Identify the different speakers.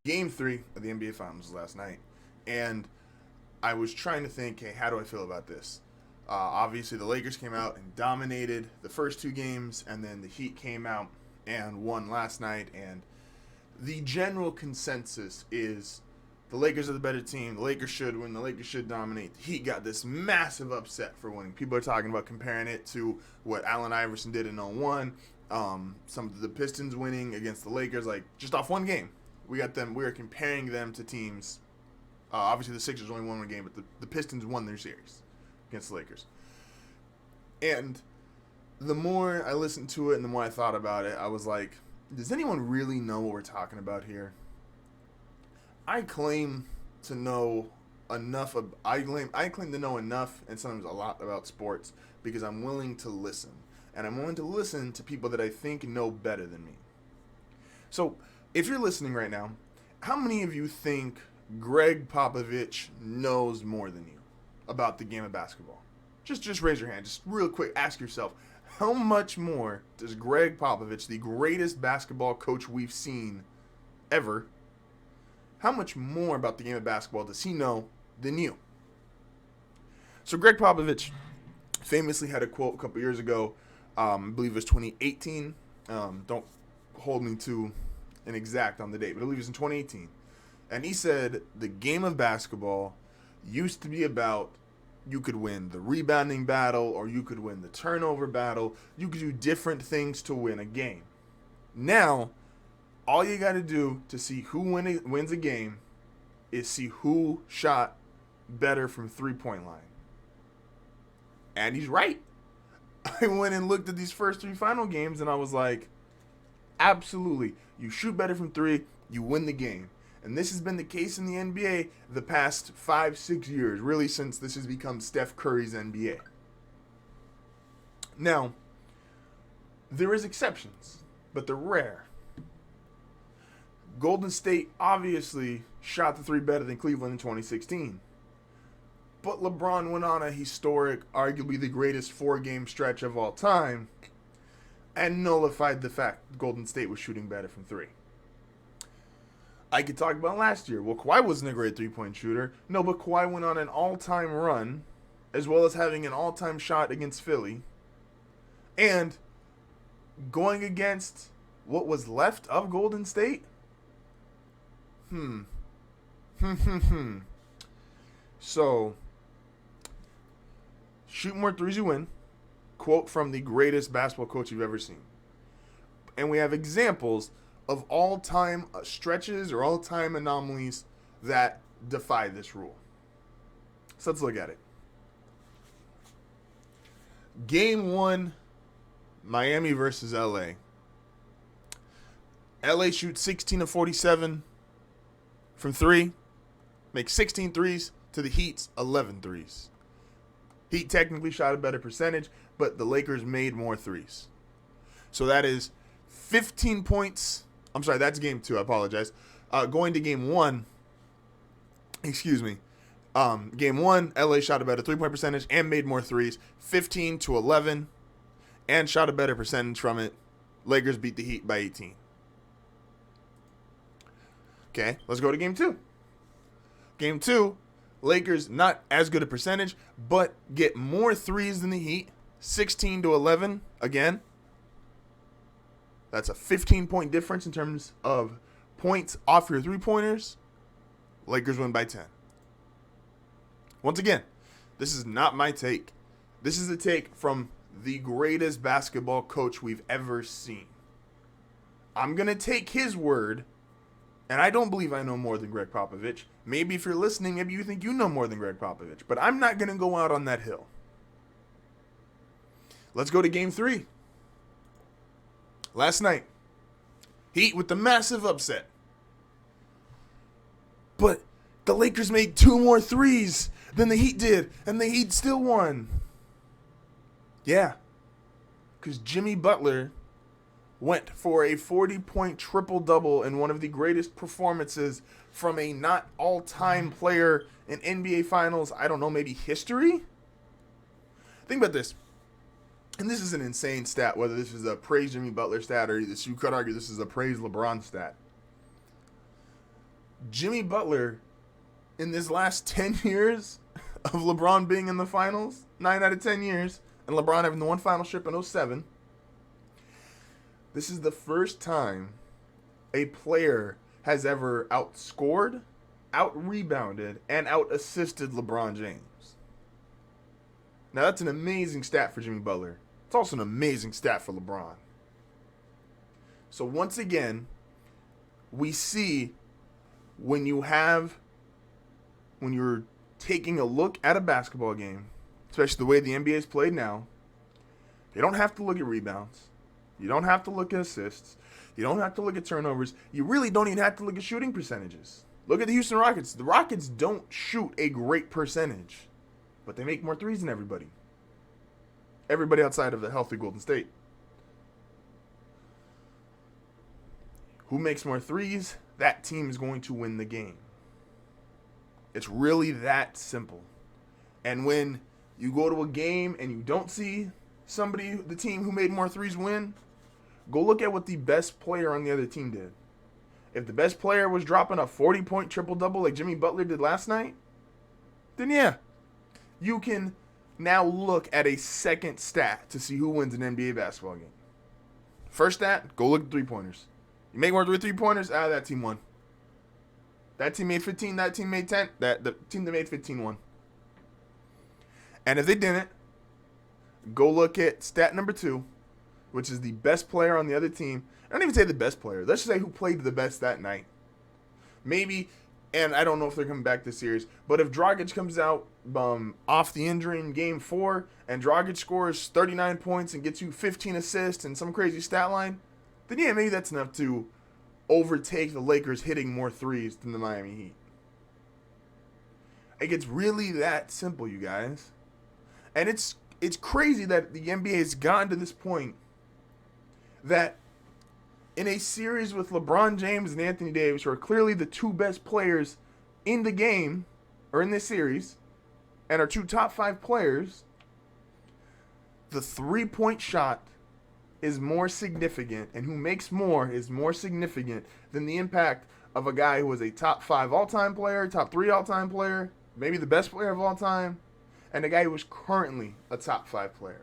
Speaker 1: Game 3 of the NBA Finals last night, and I was trying to think, hey, how do I feel about this? Obviously, the Lakers came out and dominated the first two games, and then the Heat came out and won last night. And the general consensus is the Lakers are the better team. The Lakers should win. The Lakers should dominate. The Heat got this massive upset for winning. People are talking about comparing it to what Allen Iverson did in 01. Some of the Pistons winning against the Lakers, like just off one game. We got them. We are comparing them to teams. Obviously, the Sixers only won one game, but the Pistons won their series against the Lakers. And the more I listened to it and the more I thought about it, I was like, does anyone really know what we're talking about here? I claim to know enough. I claim to know enough, and sometimes a lot about sports because I'm willing to listen, and I'm willing to listen to people that I think know better than me. So, if you're listening right now, how many of you think Greg Popovich knows more than you about the game of basketball? Just raise your hand. Just real quick, ask yourself, how much more does Greg Popovich, the greatest basketball coach we've seen ever, how much more about the game of basketball does he know than you? So Greg Popovich famously had a quote a couple years ago, I believe it was 2018. Don't hold me to an exact on the date, but I believe it was in 2018. And he said the game of basketball used to be about you could win the rebounding battle or you could win the turnover battle. You could do different things to win a game. Now, all you got to do to see who wins a game is see who shot better from three-point line. And he's right. I went and looked at these first three final games and I was like, absolutely. You shoot better from three, you win the game. And this has been the case in the NBA the past 5-6 years, really since this has become Steph Curry's NBA. Now, there is exceptions, but they're rare. Golden State obviously shot the three better than Cleveland in 2016. But LeBron went on a historic, arguably the greatest four-game stretch of all time, and nullified the fact Golden State was shooting better from three. I could talk about last year. Well, Kawhi wasn't a great three-point shooter. No, but Kawhi went on an all-time run, as well as having an all-time shot against Philly, and going against what was left of Golden State. So, shoot more threes, you win. Quote from the greatest basketball coach you've ever seen. And we have examples of all-time stretches or all-time anomalies that defy this rule. So let's look at it. Game 1, Miami versus LA. LA shoots 16 of 47 from three, makes 16 threes to the Heat's 11 threes. Heat technically shot a better percentage, but the Lakers made more threes. So that is 15 points. I'm sorry, that's game 2. I apologize. Going to game 1, game 1, LA shot a better three-point percentage and made more threes, 15 to 11, and shot a better percentage from it. Lakers beat the Heat by 18. Okay, let's go to game 2. Game 2, Lakers not as good a percentage, but get more threes than the Heat, 16 to 11 again. That's a 15-point difference in terms of points off your three-pointers. Lakers win by 10. Once again, this is not my take. This is a take from the greatest basketball coach we've ever seen. I'm going to take his word, and I don't believe I know more than Greg Popovich. Maybe if you're listening, maybe you think you know more than Greg Popovich, but I'm not going to go out on that hill. Let's go to game 3. Last night, Heat with the massive upset. But the Lakers made 2 more threes than the Heat did, and the Heat still won. Yeah, because Jimmy Butler went for a 40-point triple-double in one of the greatest performances from a not all-time player in NBA Finals, I don't know, maybe history? Think about this. And this is an insane stat, whether this is a praise Jimmy Butler stat or this, you could argue this is a praise LeBron stat. Jimmy Butler, in this last 10 years of LeBron being in the finals, 9 out of 10 years, and LeBron having the one final trip in 07, this is the first time a player has ever outscored, out-rebounded, and out-assisted LeBron James. Now, that's an amazing stat for Jimmy Butler. It's also an amazing stat for LeBron. So, once again, we see when you're taking a look at a basketball game, especially the way the NBA is played now, you don't have to look at rebounds. You don't have to look at assists. You don't have to look at turnovers. You really don't even have to look at shooting percentages. Look at the Houston Rockets. The Rockets don't shoot a great percentage, but they make more threes than everybody. Everybody outside of the healthy Golden State. Who makes more threes? That team is going to win the game. It's really that simple. And when you go to a game and you don't see the team who made more threes win, go look at what the best player on the other team did. If the best player was dropping a 40-point triple-double like Jimmy Butler did last night, then yeah, you can now look at a second stat to see who wins an NBA basketball game. First stat, go look at three-pointers. You make more three-pointers, that team won. That team made 15, that team made 10. The team that made 15 won. And if they didn't, go look at stat number 2, which is the best player on the other team. I don't even say the best player. Let's just say who played the best that night. Maybe, and I don't know if they're coming back this series, but if Dragic comes out off the injury in Game 4 and Dragic scores 39 points and gets you 15 assists and some crazy stat line, then yeah, maybe that's enough to overtake the Lakers hitting more threes than the Miami Heat. It gets really that simple, you guys. And it's crazy that the NBA has gotten to this point that in a series with LeBron James and Anthony Davis, who are clearly the two best players in the game, or in this series, and are two top 5 players, the three-point shot is more significant, and who makes more is more significant than the impact of a guy who is a top 5 all-time player, top 3 all-time player, maybe the best player of all time, and a guy who is currently a top 5 player.